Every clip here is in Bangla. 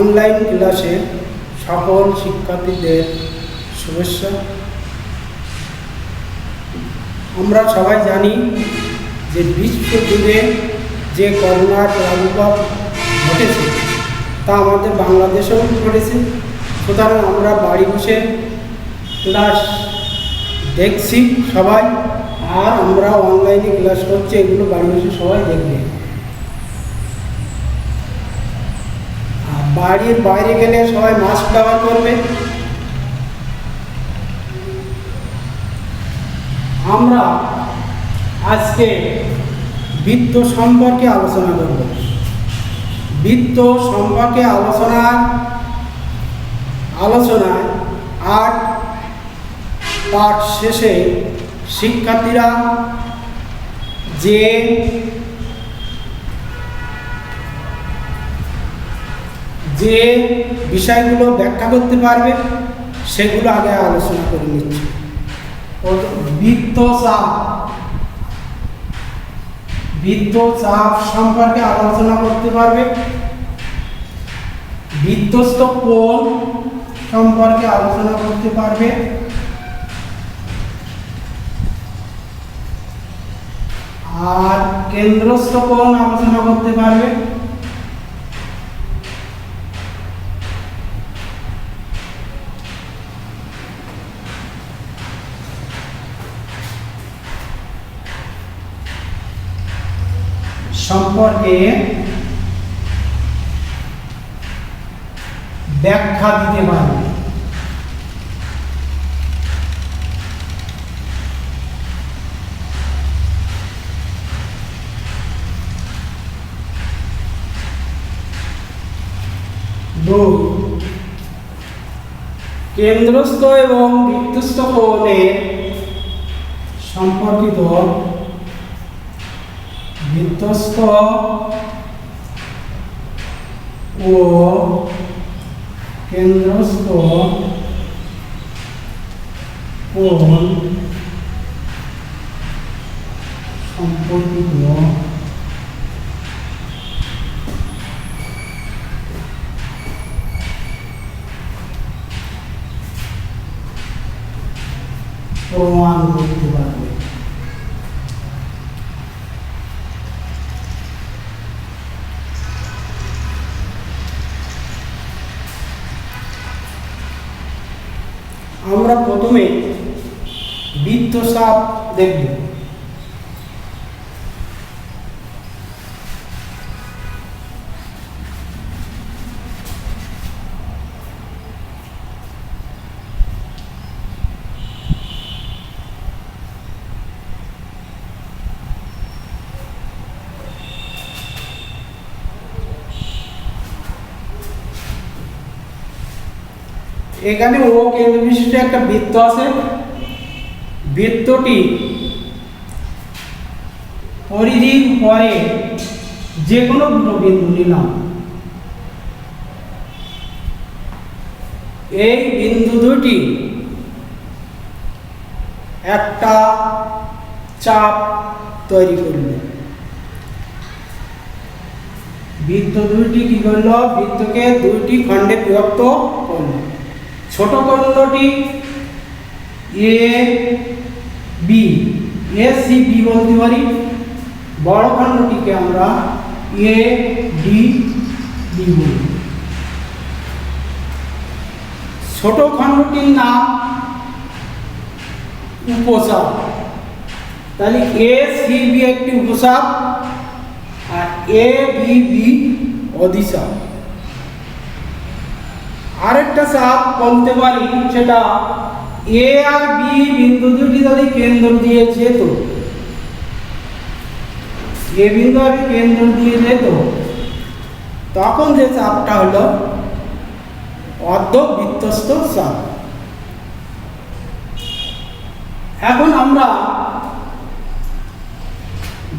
অনলাইন ক্লাসে সকল শিক্ষার্থীদের শুভেচ্ছা। আমরা সবাই জানি যে বিশ্বজুড়ে যে করোনার প্রাদুর্ভাব ঘটেছে তা আমাদের বাংলাদেশেও ঘটেছে। সুতরাং আমরা বাড়ি বসে ক্লাস দেখছি সবাই, আর আমরা অনলাইনে ক্লাস করছি, এগুলো বাড়ি বসে সবাই দেখবে। আর বাড়ির বাইরে গেলে সবাই মাস্ক ব্যবহার করবে। আমরা আজকে বৃত্ত সম্পর্কে আলোচনা করব। বৃত্ত সম্পর্কে আলোচনায় 8 পাঠ শেষে শিক্ষার্থীরা যে বিষয়গুলো ব্যাখ্যা করতে পারবে সেগুলো আগে আলোচনা করে নিচ্ছি। বৃত্তচাপ সম্পর্কে আলোচনা করতে পারবে। বৃত্তস্থ কোণ সম্পর্কে আলোচনা করতে পারবে। আর কেন্দ্রস্থ কোণ আলোচনা করতে পারবে। সম্পর্কে ব্যাখ্যা দিতে পারবে। কেন্দ্রস্থ এবং বৃত্তস্থ কোণের সম্পর্কিত বৃত্তস্থ ও কেন্দ্রস্থ কোণ সম্পর্কিত প্রমাণ করতে পারবে। আমরা প্রথমে বৃত্তচাপ দেখব। এখানে ও কেন্দ্র বিশিষ্ট একটা বৃত্ত আছে। বৃত্তটি পরিধির পরে যে কোনো দুটো বিন্দু নিলাম। এই বিন্দু দুটি একটা চাপ তৈরি করবে। বৃত্ত দুইটি কি করলো? বৃত্তকে দুইটি খণ্ডে বিভক্ত করলো। ছোট খণ্ডটি A B, A C B বলতে পারি। বড় খণ্ডটিকে আমরা এ ডি বি বলি। ছোট খণ্ডটির নাম উপচাপ। তাহলে এ সি বি একটি উপচাপ আর এ ডি বি অধিচাপ। আরেকটা চাপ বলতে পারি, সেটা এ আর বি বিন্দু দুটি যদি কেন্দ্র দিয়ে যেত, এ বিন্দু আর কেন্দ্র দিয়ে যেত, তখন যে চাপটা হলো অর্ধবৃত্তস্থ চাপ। এখন আমরা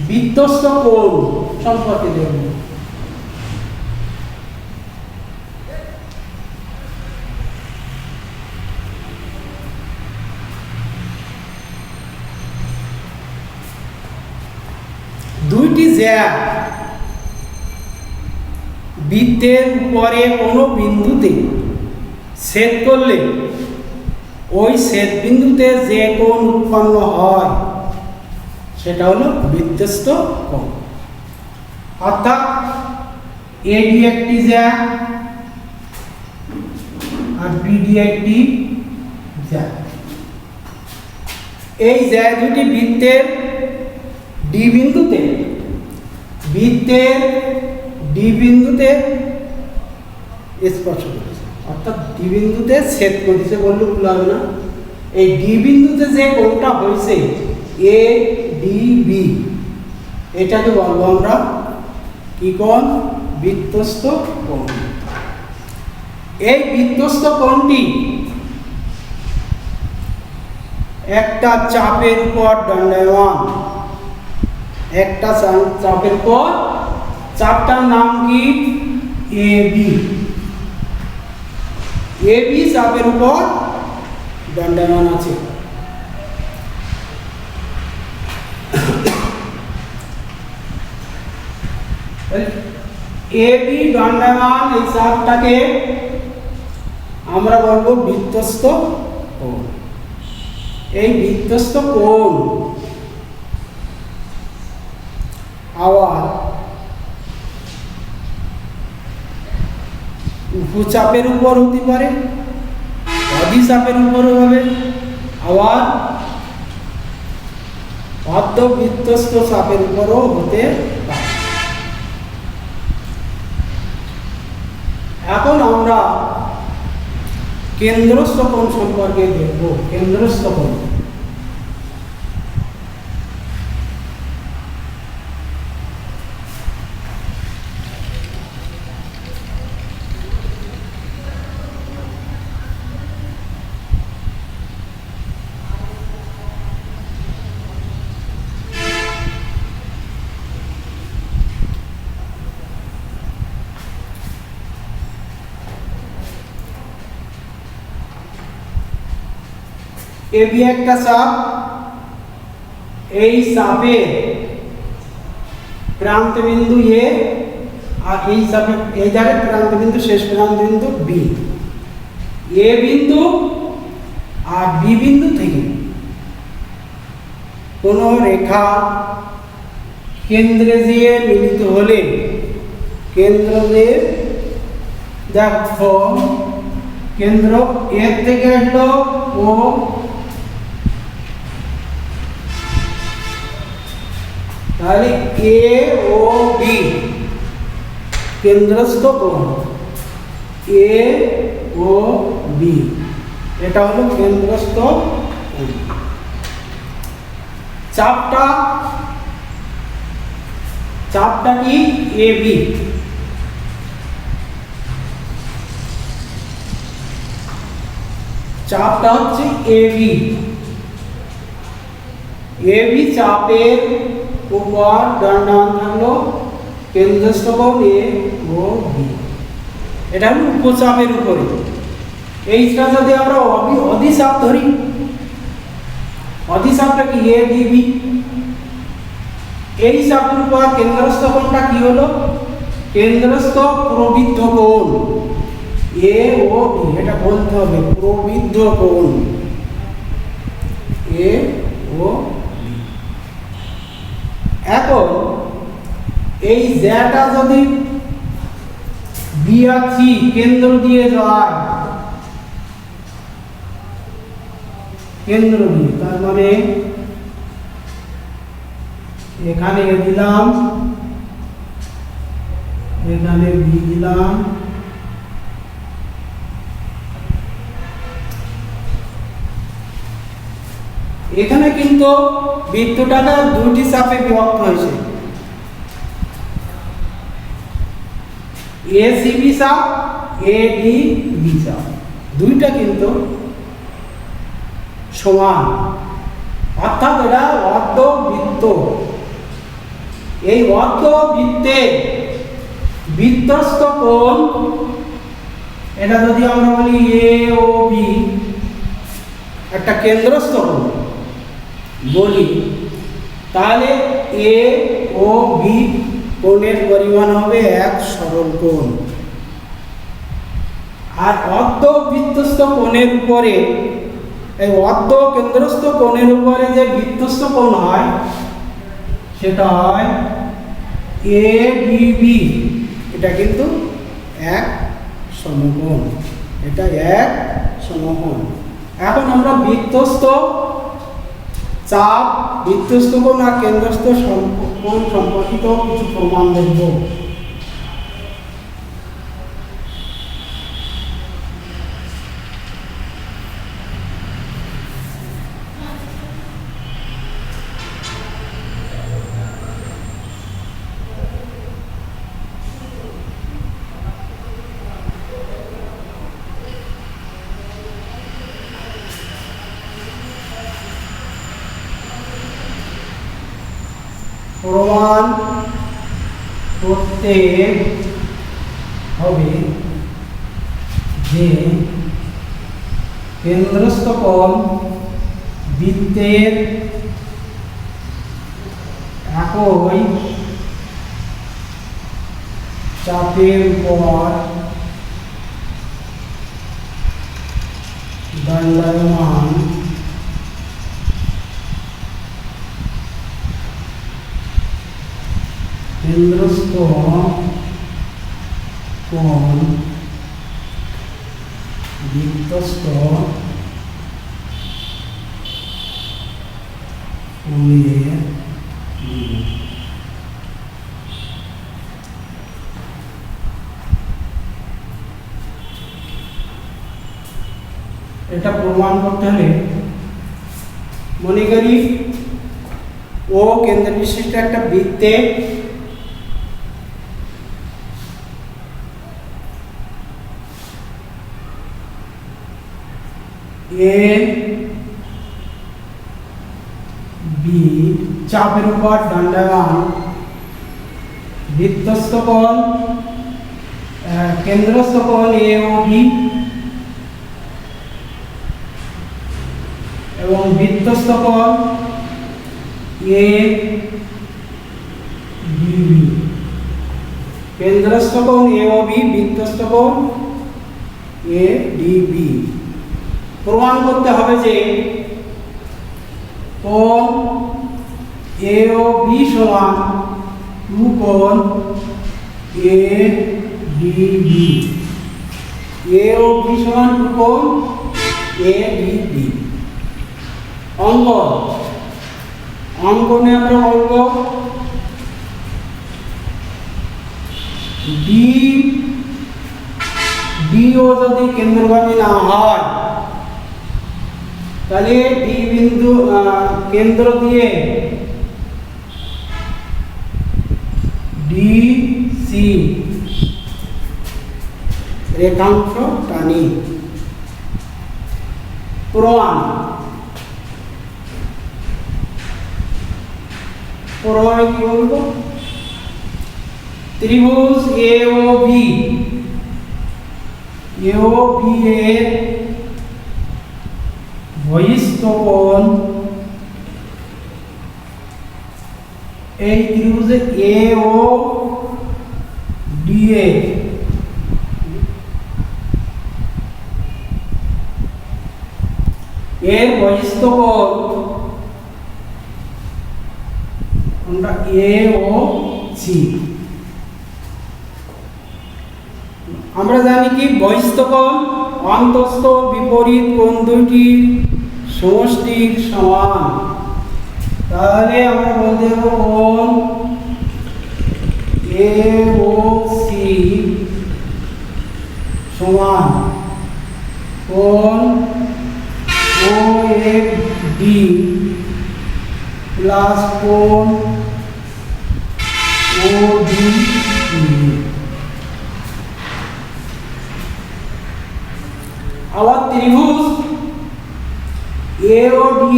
বৃত্তস্থ কোণ সম্পর্কে দেখব। দুইটি জ্যা বৃত্তের উপরে কোনো বিন্দুতে ছেদ করলে ওই ছেদ বিন্দুতে যে কোণ উৎপন্ন হয় সেটা হলো বৃত্তস্থ কোণ। অর্থাৎ এডি একটি জ্যা আর বিডি একটি জ্যা। এই জ্যা দুটি বৃত্তের ডি বিন্দুতে স্পর্শ করেছে, অর্থাৎ ডি বিন্দুতে ছেদ করেছে বললে ভুল হবে না। এই ডি বিন্দুতে যে কোণটা হয়েছে এ ডি বি, এটাকে বলবো আমরা কি কোণ? বৃত্তস্থ কোণ। এই বৃত্তস্থ কোণটি একটা চাপের উপর দণ্ডায়মান, একটা চাপের উপর, চাপটার নাম কি? এবি। এবি চাপের উপর দণ্ডায়মান আছে। এবি দণ্ডায়মান এই চাপটাকে আমরা বলবো বৃত্তস্থ কোণ। এই বৃত্তস্থ কোণ আবার উপচাপের উপর হতে পারে, অধিচাপের উপরও হবে, আবার অর্ধবৃত্তস্থ চাপের উপরও হতে পারে। এখন আমরা কেন্দ্রস্থ কোণ সম্পর্কে দেখব। কেন্দ্রস্থ কোণ এবি একটা চাপ, এই চাপের প্রান্ত বিন্দু এ আর এই চাপের এই জায়গায় প্রান্ত বিন্দু, শেষ প্রান্ত বিন্দু বি। এ বিন্দু আর বি বিন্দু থেকে কোনো রেখা কেন্দ্রে দিয়ে মিলিত হলে কেন্দ্র দিয়ে, দেখো কেন্দ্র এর থেকে আসলো ও, তাহলে এ ও বি কেন্দ্রস্থ কোণ, এ ও বি এটা হলো কেন্দ্রস্থ কোণ। চাপটা কি? A B. চাপটা হচ্ছে এবি। এবি চাপের উপর দণ্ডায়মান থাকলো কেন্দ্রস্থ কোণ এ ও বি। এটা হলো উপচাপের উপরে। এইটা যদি আমরা অধিচাপ ধরি, অধিচাপটা কি? A D B. এই চাপের উপর কেন্দ্রস্থ কোণটা কি হলো? কেন্দ্রস্থ প্রবৃদ্ধ কোণ এ ও বি, এটা বলতে হবে প্রবৃদ্ধ কোণ এ ও বি। এখন এই জ্যাটা যদি বি আর সি কেন্দ্র দিয়ে যায়, কেন্দ্র দিয়ে, তার মানে এখানে এ দিলাম, এখানে বি দিলাম, এখানে কিন্তু বৃত্তটা দুটি চাপে বিভক্ত হয়েছে, এ সি বি চাপ, এ ডি বি চাপ, দুইটা কিন্তু সমান, অর্থাৎ এটা অর্ধবৃত্ত। এই অর্ধবৃত্তে বৃত্তস্থ কোণ, এটা যদি আমরা বলি এ ও বি একটা কেন্দ্রস্থ কোণ বলি, তাহলে এ ও বি কোণের পরিমাণ হবে এক সরল কোণ। আর অর্ধ বৃত্তস্থ কোণের উপরে, এই অর্ধ কেন্দ্রস্থ কোণের উপরে যে বৃত্তস্থ কোণ হয় সেটা হয় এডিবি। এটা কিন্তু এক সমকোণ, এটা এক সমকোণ। এখন আমরা বৃত্তস্থ চাপ, বৃত্তস্থ কোণ আর কেন্দ্রস্থ কোণ সম্পর্কিত কিছু প্রমাণ দেখব। প্রমাণ করতে হবে যে কেন্দ্রস্থ কোণ বৃত্তের একই চাপের উপর দণ্ডায়মান কেন্দ্রস্থ কোণ বৃত্তস্থ কোণের এটা প্রমাণ করতে হলে মনে করি ও কেন্দ্র বিশিষ্ট একটা বৃত্তে এ বি চাপের উপর দণ্ডায়মান বৃত্তস্থ কোণ কেন্দ্রস্থ কোণ এ ও বি এবং বৃত্তস্থ কোণ এ বি, কেন্দ্রস্থ কোণ এ ও বি, বৃত্তস্থ কোণ এ ডি বি। প্রমাণ করতে হবে যে কোণ এ ও বি সমান টু কোণ A D B, A O B সমান টু কোণ এ ডি বি। অঙ্কনে আমরা বলব ডি ডিও যদি কেন্দ্রগামী না হয় তাহলে ডি বিন্দু কেন্দ্র দিয়ে ডি সি রেখাংশ টানি। প্রমাণ প্রমাণে কি বলবো, ত্রিভুজ এ ও বি এর বহিস্থ কোণ এই ত্রিভুজে এ ও ডি এর বহিস্থ কোণ কোনটা এ ও সি। আমরা জানি কি বহিস্থ কোণ অন্তস্থ বিপরীত কোণ দুইটির সমষ্টির সমান। তাহলে আমরা বলতে পারবো কোণ এ ও সি সমান কোণ ও এফ ডি প্লাস কোণ ও ডি। আবার ত্রিভুজ এ ও ডি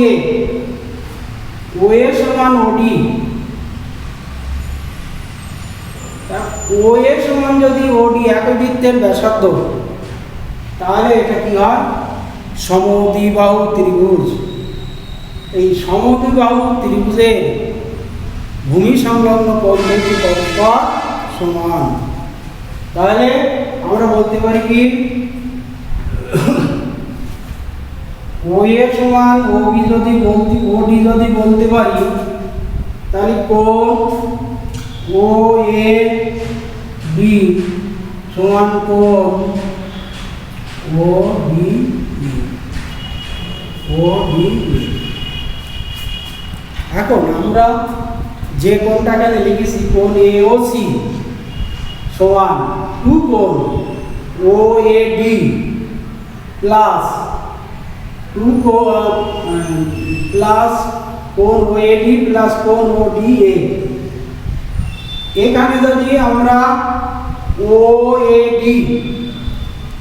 ও এ সমান ও ডি, ও এ সমান যদি ও ডি একই বৃত্তের ব্যাসার্ধ তাহলে এটা কি হয় সমদ্বিবাহু ত্রিভুজ। এই সমদ্বিবাহু ত্রিভুজের ভূমি সংলগ্ন কোণ দুটি পরস্পর সমান। তাহলে আমরা বলতে পারি কি ও এ সমান ও বি যদি বলতে পারি তাহলে কোণ ও এ বি সমান কোণ ও বি এখন আমরা যে কোণটাকে লিখেছি কোণ এ ও সি সমান 2 কোণ ও এ ডি প্লাস 2 প্লাস কোণ ও এ ডি প্লাস কোণ ও ডি এ। এখানে যদি আমরা ও এ ডি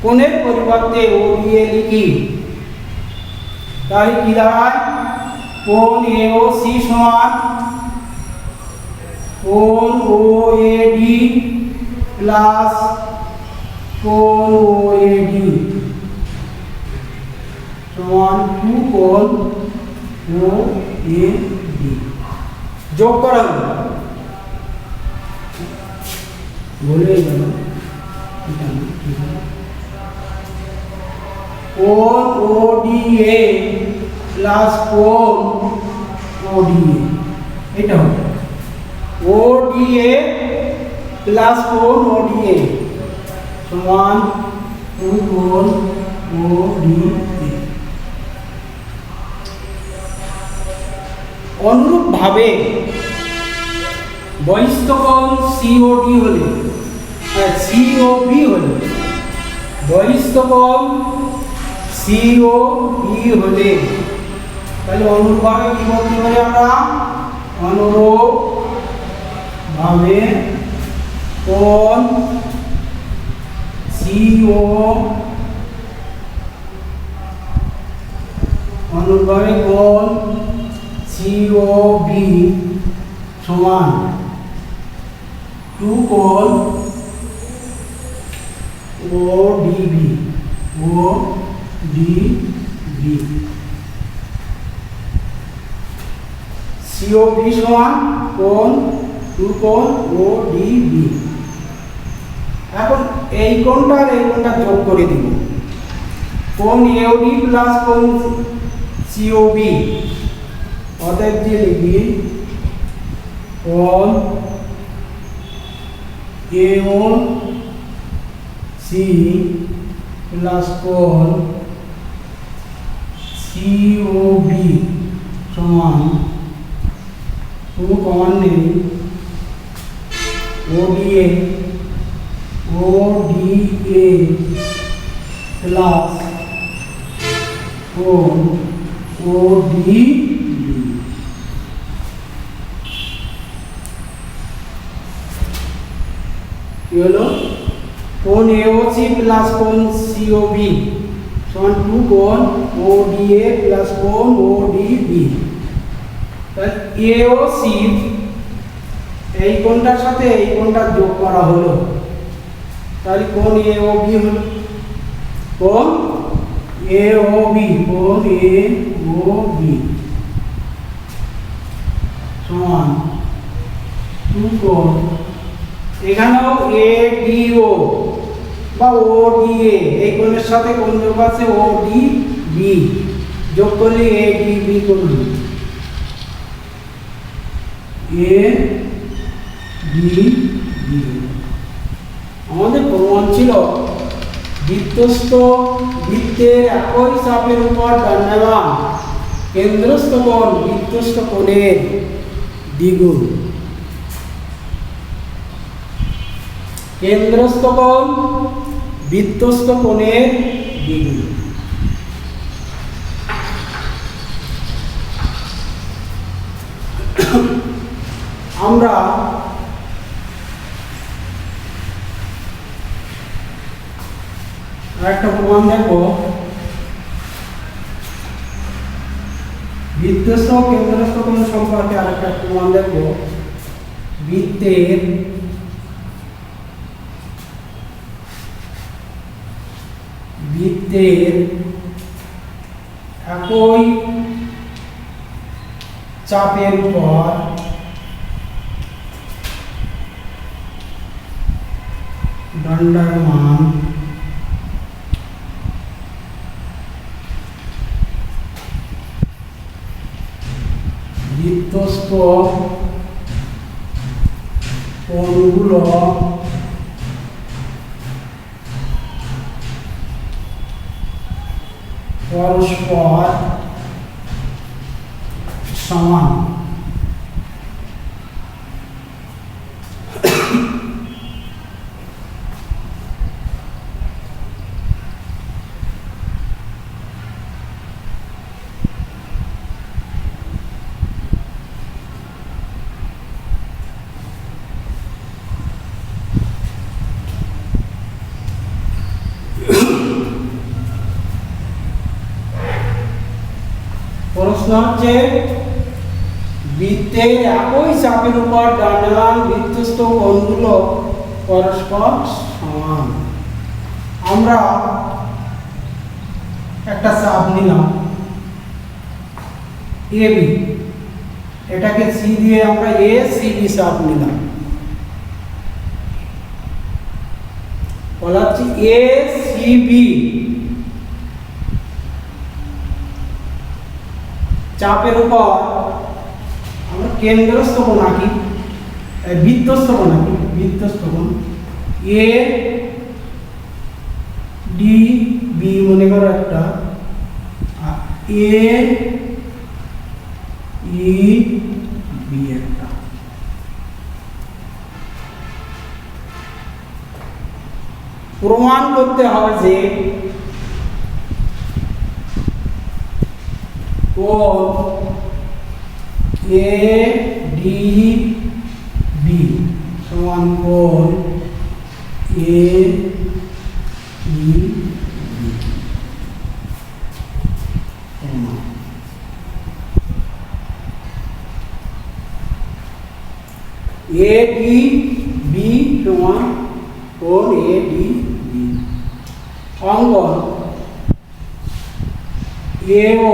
কোণের পরিবর্তে ও ডি এ লিখি তাহলে কি দাঁড়ায় কোণ এ ও সি সমান কোণ ও এ ডি প্লাস কোণ ও এ ডি সমান 2 কোণ ও এ ডি। যোগ করা হলো বলে গেল কোণ ও ডি এ প্লাস কোণ ও ডি এ, এটা হবে ও ডি এ প্লাস কোণ ও ডি এ সমান 2 কোণ ও ডি এ। অনুরূপভাবে বহিস্থ কোণ সিওডি হলে সিওবি হলে বহিস্থ কোণ সিওবি হলে তাহলে অনুরূপভাবে কি বলতে পারি আমরা অনুরূপভাবে কোণ সিও অনুরূপভাবে কোণ সিওবি সমান 2 কোণ ওডিবি সিওবি সমান কোণ 2 কোণ ওডিবি। এখন এই কোণটা আর এই কোণটা যোগ করে দিব কোণ এওডি প্লাস কোণ সিওবি অতএব যে লিখি কোণ এও সি প্লাস কোণ সিওবি সমান 2 কমন নেই ওডিএ প্লাস কোণ ওডি হলো কোণ এওসি প্লাস কোণ সিওবি সমান 2 কোণ ওডিএ প্লাস কোণ ওডিবি। তাহলে এওসি এই কোণটার সাথে এই কোণটা যোগ করা হলো তাহলে কোণ এওবি হলো কোণ এওবি সমান 2 কোণ এখানেও এডিও বা ওডিএ এই কোণের সাথে কোণ যোগ আছে ওডিবি যোগ করলে এডিবি করবে এডিবি। আমাদের প্রমাণ ছিল বৃত্তস্থ বৃত্তের একই চাপের উপর দণ্ডায়মান কেন্দ্রস্থ কোণ বৃত্তস্থ কোণের দ্বিগুণ। কেন্দ্রস্থ কোণ বৃত্তস্থ কোণের দ্বিগুণ। আমরা আরেকটা প্রমাণ দেখব বৃত্তস্থ কেন্দ্রস্থ কোণ সম্পর্কে আরেকটা প্রমাণ দেখব বৃত্তের একই চাপের উপর দণ্ডায়মান বৃত্তস্থ কোণগুলো পরস্পর সমান। প্রশ্ন হচ্ছে বৃত্তের একই চাপের উপর ডানান বৃত্তস্থ কোণগুলো পরস্পর সমান। আমরা একটা চাপ নিলাম এবি, এটাকে সি দিয়ে আমরা এ সি বি চাপ নিলাম, বলা হচ্ছে এ সি বি চাপের উপর আমরা কেন্দ্রস্থ কোণ আঁকি, বৃত্তস্থ কোণ আঁকি, বৃত্তস্থ কোণ এ ডি বি মনে করো একটা, এ ই বি একটা। প্রমাণ করতে হবে যে কোণ এ ডি বি সমান কোণ A E B. A D B সমান কোণ এ ডি বি। অঙ্কন এ ও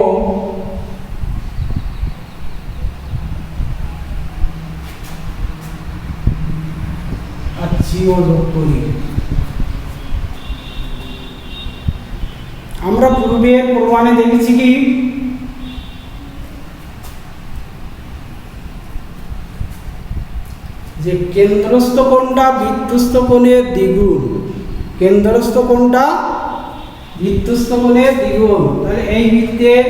যোগ করি। আমরা পূর্বের প্রমাণে দেখেছি কি যে কেন্দ্রস্থ কোণটা বৃত্তস্থ কোণের দ্বিগুণ, কেন্দ্রস্থ কোণটা বৃত্তস্থ কোণের দ্বিগুণ। তাহলে এই বৃত্তের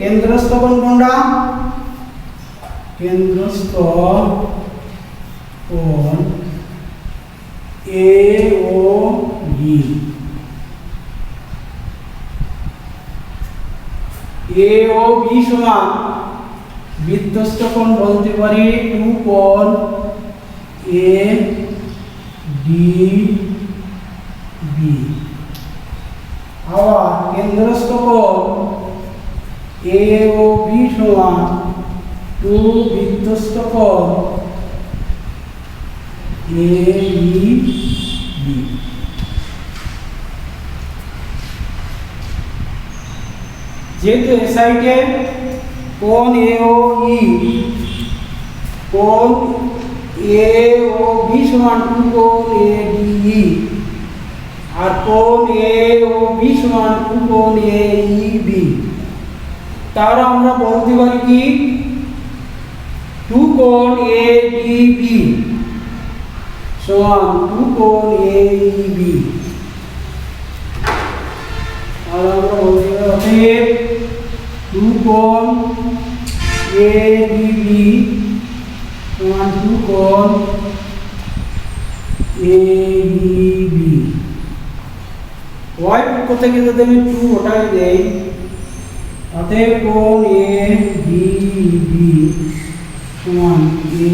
কেন্দ্রস্থ কোণ কোনটা? কেন্দ্রস্থ কোণ এ O B, A O B সমান বৃত্তস্থ কোণ বলতে পারি 2 কোণ এ ডি বি। আবার কেন্দ্রস্থ কোণ এ ও বি সমান 2 বৃত্তস্থ কোণ এ ই বি। যেহেতু এ সাইডে কোণ এ ও ই, কোণ এ ও বি সমান 2 কোণ এ ডি ই, আর কোণ এ ও বি সমান 2 কোণ এ ই বি। তাহলে আমরা বলতে পারি কি 2 কোণ এ ডি বি সমান 2 কোণ এ ই বি। আর আমরা বলতে পারি 2 কোণ এ ডি বি সমান 2 কোণ এ ই বি। ওয়াই পক্ষ থেকে যদি আমি 2 ওটাই দেই, অতএব কোণ এ ডি বি সমান এ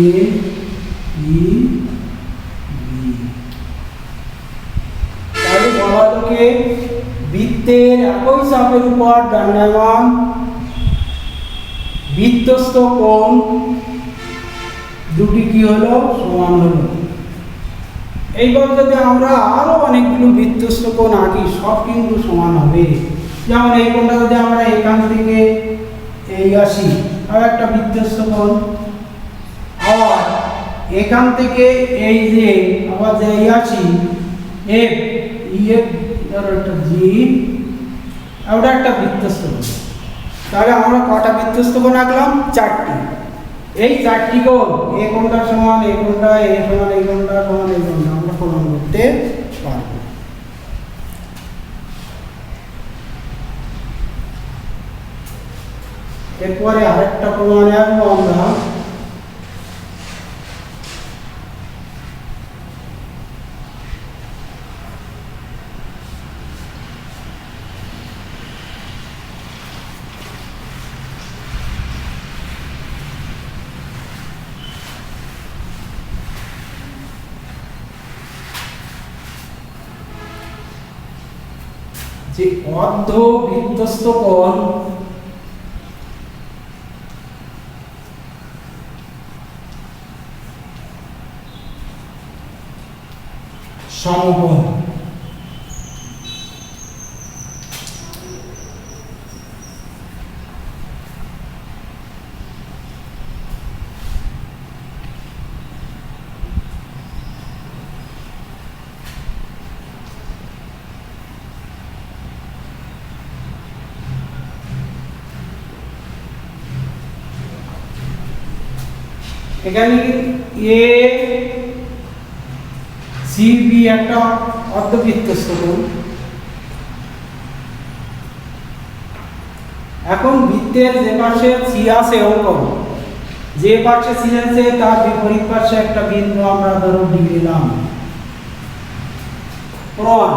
ই বি। তাহলে বলা হলো বৃত্তের একই চাপের উপর দণ্ডায়মান বৃত্তস্থ কোণ দুটি কি হলো? সমান হলো। এইবার যদি আমরা আরো অনেকগুলো বৃত্তস্থ কোণ আঁকি, সব কিন্তু সমান হবে। যেমন এই কোণটা যদি আমরা এখান থেকে এই আসি, আর একটা বৃত্তস্থ কোণ, আবার এখান থেকে এই যে আবার যে এই আসি, এফ ইএফ ধরো একটা জি, ওটা একটা বৃত্তস্থ কোণ। তাহলে আমরা কটা বৃত্তস্থ কোণ আঁকলাম? 4টি। এই 4টি কোণ, এ কোণটা সমান এ কোণটা, এ সমান এই কোণটা, সমান এই কোণটা আমরা প্রমাণ করতে পারবো। এরপরে আরেকটা প্রমাণে আসবো আমরা। যে অর্ধ বৃত্তস্থ কোণ সমকোণ, এখানে এ সি বি একটা অর্ধবৃত্তস্থ কোণ। এখন বৃত্তের যে পাশে সি আছে অঙ্কন, যে পাশে সি আছে তার বিপরীত পাশে একটা বিন্দু আমরা ধরো ডি নিলাম। প্রমাণ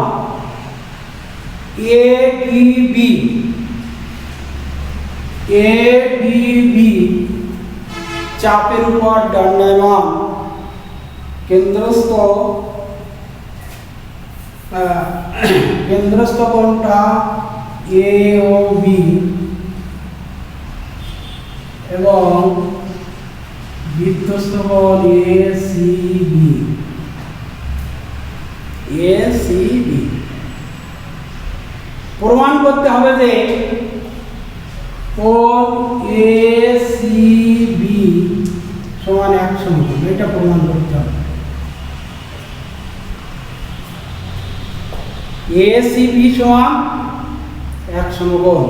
A D B, A D B চাপের উপর দণ্ডায়মান, কেন্দ্রস্থ কোণটা এ ও বি এবং বৃত্তস্থ কোণ A C B, A C B. প্রমাণ করতে হবে যে কোণ এ সি বি সমান এক সমকোণ, এটা প্রমাণ করতে হবে। এ সি বি সমান এক সমকোণ।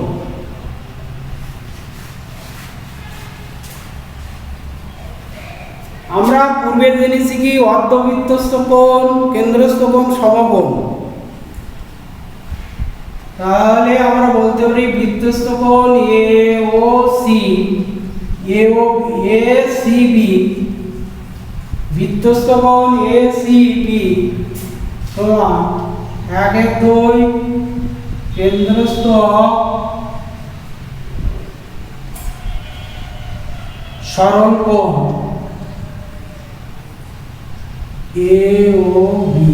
আমরা পূর্বে জেনেছি কি অর্ধবৃত্তস্থ কোণ, কেন্দ্রস্থ কোণ, সমকোণ। তাহলে আমরা বলতে পারি বৃত্তস্থ কোণ এ ও সি, এ সি বি, বৃত্তস্থ কোণ এ সি বি সমান 1/2 কেন্দ্রস্থ সরল কোণ এ ও বি।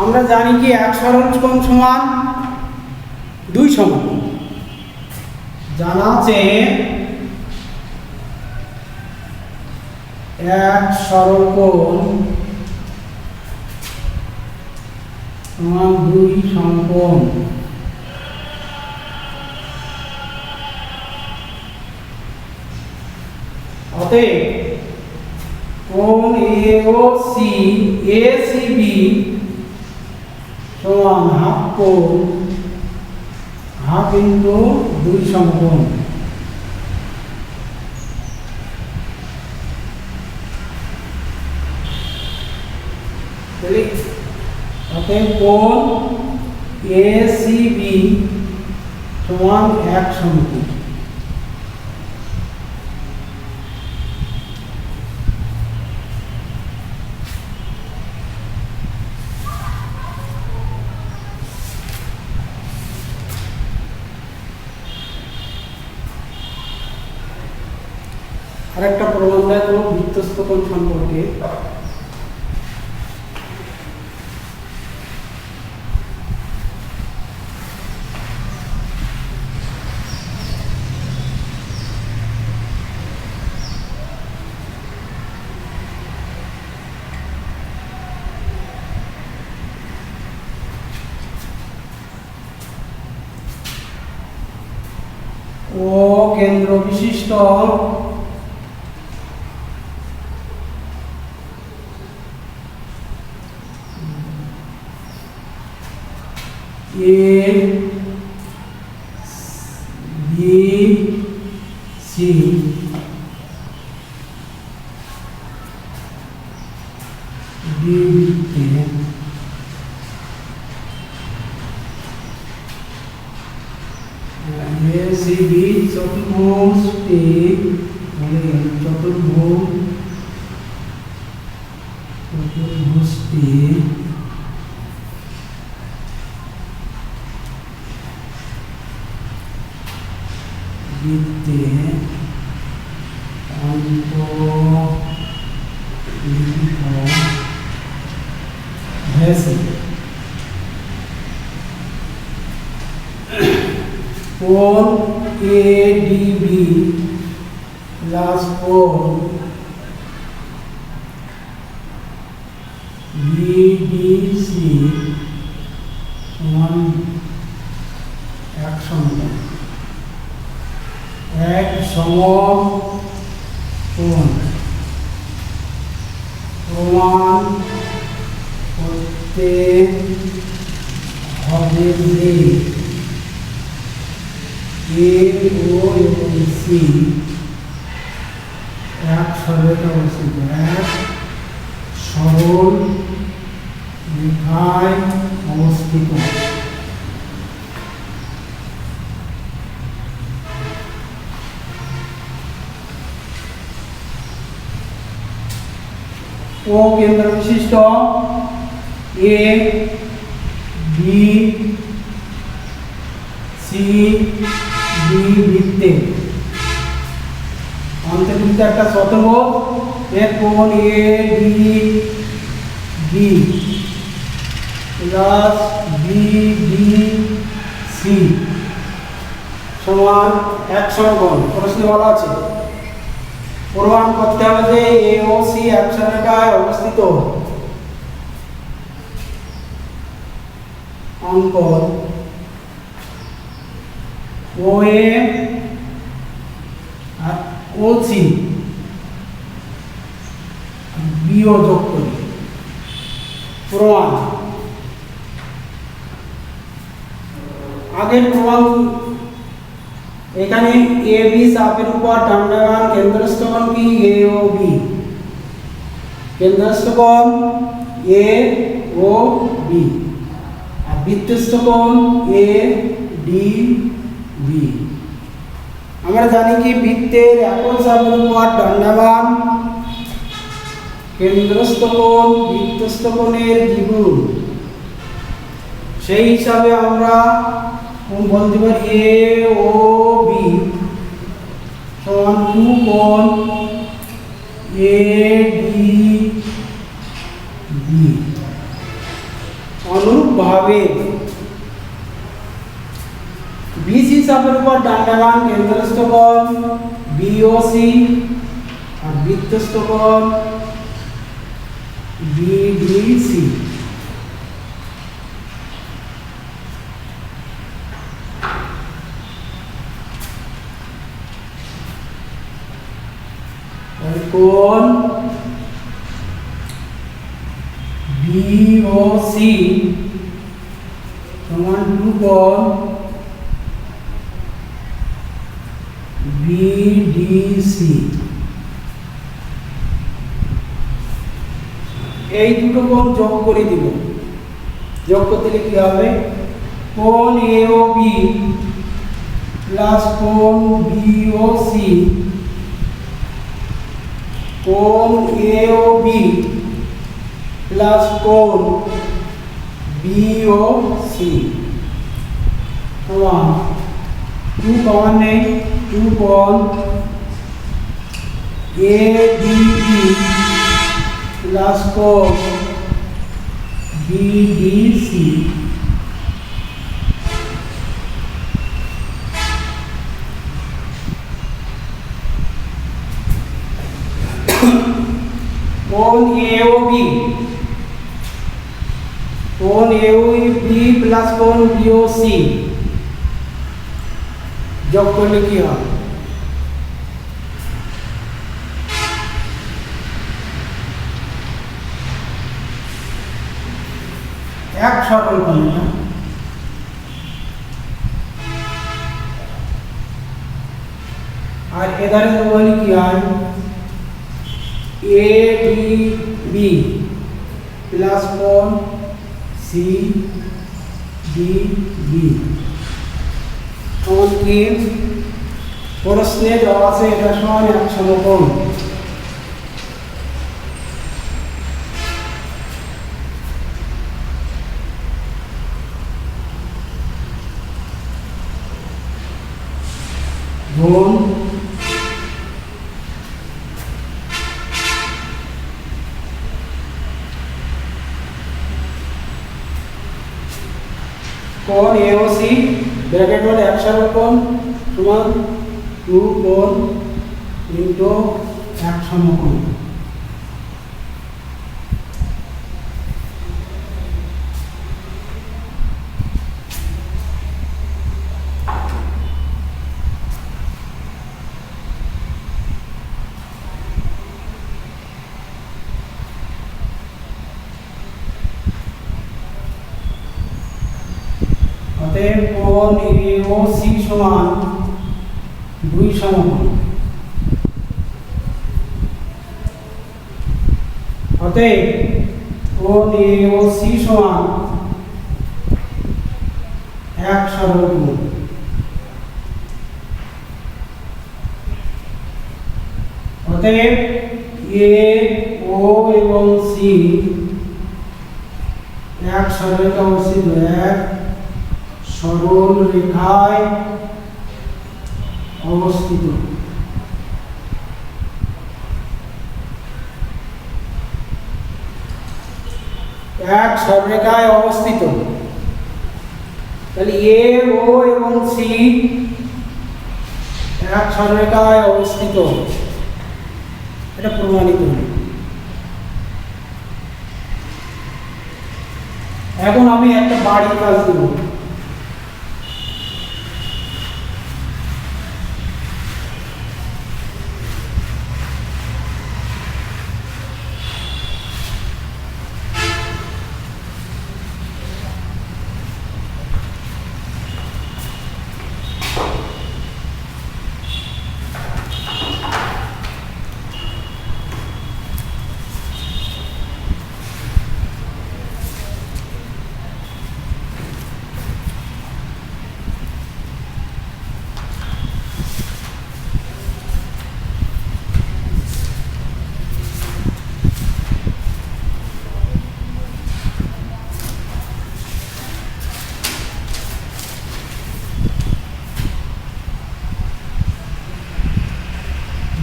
আমরা জানি কি এক সরল কোণ সমান 2 সমকোণ। জানা আছে এক সরল কোণ সমান 2 সমকোণ। অতএব কোণ এ ও সি, এ সি বি সমান হাফ ইন্টু 2 সমকোণ। অতএব কোণ এ সি বি সমান এক সমকোণ। আরেকটা প্রমাণ দেখো বৃত্তস্থ কোণ সম্পর্কে। ও কেন্দ্র বিশিষ্ট A B C D ACB চতুর্ভুজটি চতুর্ভুজটি বৃত্তে অন্তর্লিখিত হয়েছে। কোণ এডিবি প্লাস কোণ বিডিসি সমান এক সমকোণ। এক সমকোণ প্রমাণ করতে হবে যে এ ও এবং সি এক সরলরেখায় অবস্থিত, এক সরল রেখায় অবস্থিত। ও কেন্দ্র বিশিষ্ট এ বি সি ডি বৃত্তে অন্তর্ভুক্ত একটা চতুর্ভুজ এর কোণ A D B plus B D C সমান এক সমকোণ। প্রশ্নে বলা আছে প্রমাণ করতে হবে যে এ ও সি এক সরলরেখায় অবস্থিত। অঙ্কন ও এ আর ও সি বিও যোগ করি। প্রমাণ আগের প্রমাণ এখানে এ বি চাপের উপর দণ্ডায়মান কেন্দ্রস্থ কোণ কি এ ও বি, কেন্দ্রস্থ কোণ এ ও বি আর বৃত্তস্থ কোণ এ ডি বি। আমরা জানি কি বৃত্তের একক চাপের উপর দণ্ডায়মান কেন্দ্রস্থ কোণ বৃত্তস্থ কোণের দ্বিগুণ। সেই হিসাবে আমরা বলতে পারি এ ও বি সমান টু কোণ এ ডি বি। অনুরূপভাবে বিসি চাপের উপর দণ্ডায়মান কেন্দ্রস্থ কোণ বিওসি আর বৃত্তস্থ কোণ বিডিসি। কোণ বিওসি সমান টু কোণ বিডিসি। এই দুটো কোণ যোগ করে দিব। যোগ করতে গেলে কি হবে কোণ এ ও বি প্লাস কোণ বিওসি কোণ এ ও বি প্লাস কোণ বিওসি সমান টু কমন নেই টু কোণ এ ডি বি প্লাস কোণ বিডিসি কোণ এ ও বি প্লাস কোণ বিওসি যোগ করলে কি হয় এক সরল কোণ ধারে দেবো হলে কি হয়, এ ডি বি প্লাস কোণ সি ডি বি সমান কি, প্রশ্নে দেওয়া আছে এটা সমান এক সমকোণ। গুণ কোণ এওসি ব্র্যাকেট বলে এক সমকোণ সমান 2 কোণ ইনটু এক সমকোণ। অতএব কোণ এওসি সমান 2 সমকোণ। অতএব কোণ এওসি সমান এক সরলকোণ। অতএব এ ও এবং সি এক সরলরেখা অবস্থিত, এক সরল রেখায় অবস্থিত। এক সরলরেখায় অবস্থিত, তাহলে এ ও এবং সি এক সরলরেখায় অবস্থিত, এটা প্রমাণিত হলো। এখন আমি একটা বাড়ির কাজ দেব।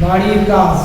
বাড়ির কাজ,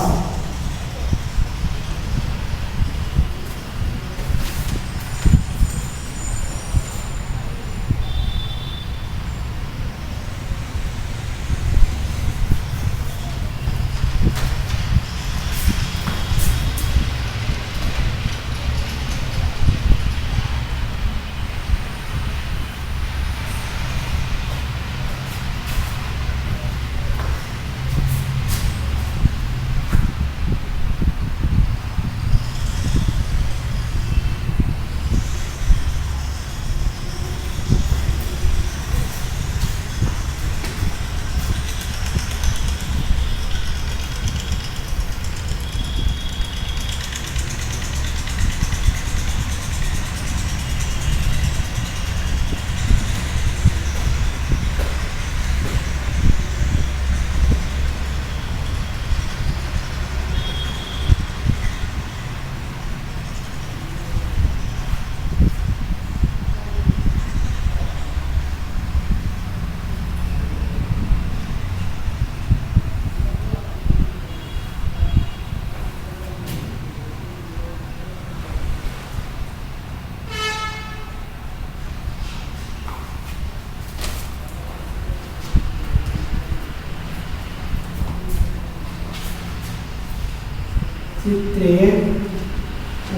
চিত্রে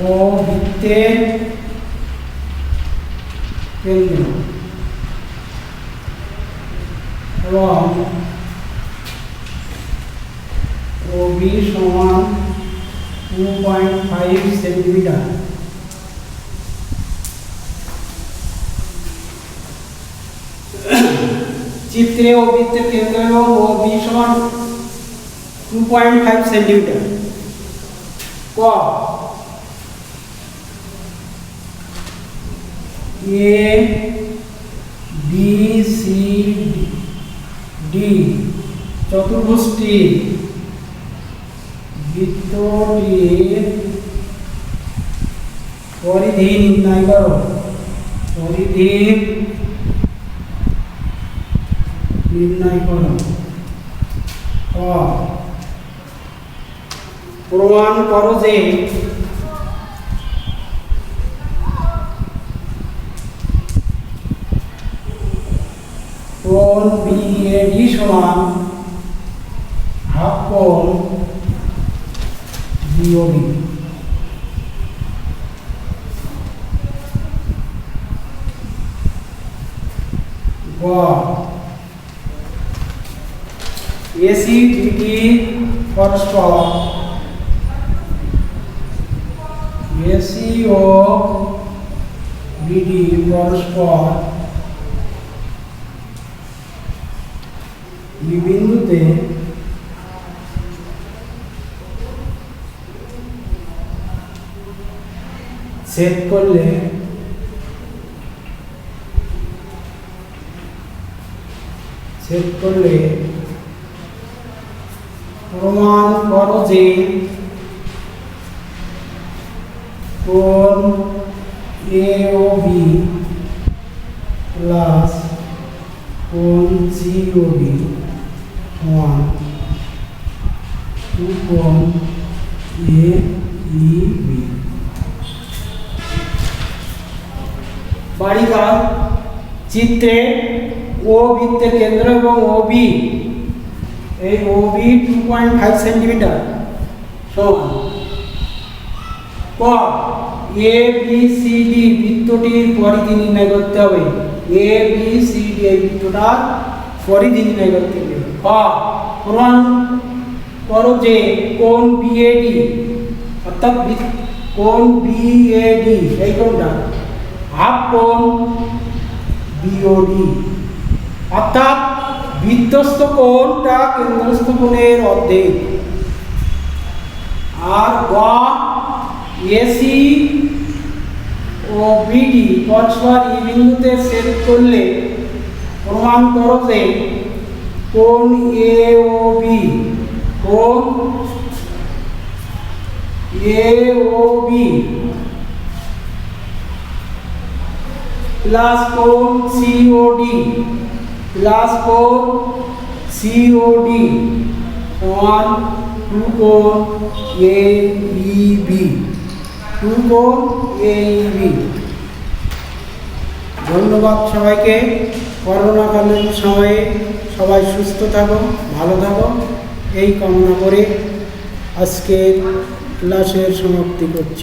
ও বৃত্তের কেন্দ্র এবং ওবি সমান 2.5 সেন্টিমিটার। চিত্রে ও বৃত্তের কেন্দ্র এবং ওবি সমান 2.5 সেন্টিমিটার। ক এ বি সি ডি চতুর্ভুজটির বৃত্তটির পরিধি নির্ণয় করো। পরিধি নির্ণয় করো। ক প্রমাণ করো যে কোণ বিএডি সমান হাফ কোণ বিওডি। গ এসি বিডি পরস্পর এসি ও বিডি পরস্পর এই বিন্দুতে ছেদ করলে প্রমাণ করো যে কোণ এ ও বি প্লাস কোণ সি ও বি সমান কোণ এ ই বি। বাড়িকা চিত্রে ও বৃত্তের কেন্দ্র এবং ও বি এই ও বি 2.5 সেন্টিমিটার সমান। ক এ বি সি ডি বৃত্তটির পরিধি নির্ণয় করতে হবে। এ বি সি ডি এই বৃত্তটার পরিধি নির্ণয় করতে হবে। ক প্রমাণ করো যে কোণ বিএডি অর্থাৎ কোণ বিএডি এই কোণটা হাফ কোণ বিওডি অর্থাৎ বৃত্তস্থ কোণটা কেন্দ্রস্থ কোণের অর্ধেক। আর গ এসি ও বিডি পরস্পর এই বিন্দুতে ছেদ করলে প্রমাণ করো যে কোণ এ ও বি কোণ এ ও বি প্লাস কোণ সিওডি প্লাস কোণ সিওডি সমান 2 কোণ এইবি 2 কোণ এইবি। ধন্যবাদ সবাইকে। করোনাকালীন সময়ে সবাই সুস্থ থাকো, ভালো থাকো এই কামনা করে আজকের ক্লাসের সমাপ্তি করছি।